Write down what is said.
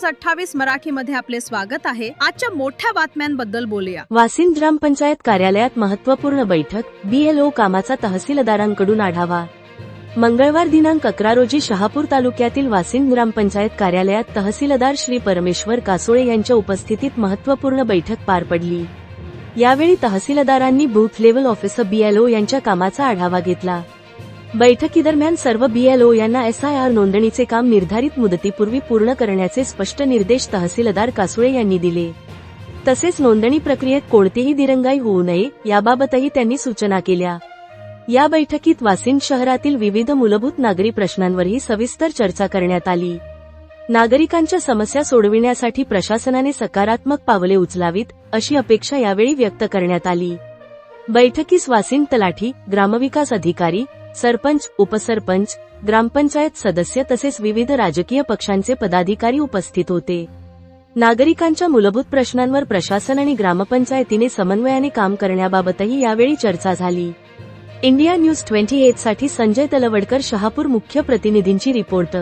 News 28 मराठीमध्ये आपले स्वागत आहे। आजच्या मोठ्या बातम्यांबद्दल बोलूया। वासिंद ग्रामपंचायत कार्यालयात महत्त्वपूर्ण बैठक, BLO कामाचा तहसीलदारांकडून आढावा। मंगळवार दिनांक 11 रोजी शहापूर तालुक्यातील वासिंद ग्रामपंचायत कार्यालयात तहसीलदार श्री परमेश्वर कासोळे यांच्या उपस्थितीत महत्त्वपूर्ण बैठक पार पडली। यावेळी तहसीलदारांनी बूथ लेव्हल ऑफिसर BLO यांच्या कामाचा आढावा घेतला। बैठकीदरम्यान सर्व BLO यांना SIR नोंदणीचे काम निर्धारित मुदतीपूर्वी पूर्ण करण्याचे स्पष्ट निर्देश तहसीलदार कासोळे यांनी दिले। तसेच नोंदणी प्रक्रियेत कोणतीही दिरंगाई होऊ नये याबाबतही त्यांनी सूचना केल्या। या बैठकीत वासिंद शहरातील विविध मूलभूत नागरी प्रश्नांवरही सविस्तर चर्चा करण्यात आली। नागरिकांच्या समस्या सोडविण्यासाठी प्रशासनाने सकारात्मक पावले उचलावीत अशी अपेक्षा यावेळी व्यक्त करण्यात आली। बैठकीस वासिंद तलाठी, ग्रामविकास अधिकारी, सरपंच, उपसरपंच, ग्रामपंचायत सदस्य तसेच विविध राजकीय पक्षांचे पदाधिकारी उपस्थित होते। नागरिकांच्या मूलभूत प्रश्नांवर प्रशासन आणि ग्रामपंचायतीने समन्वयाने काम करण्याबाबतही यावेळी चर्चा झाली। इंडिया न्यूज 28 साठी संजय तलवडकर, शहापूर। मुख्य प्रतिनिधींची रिपोर्ट।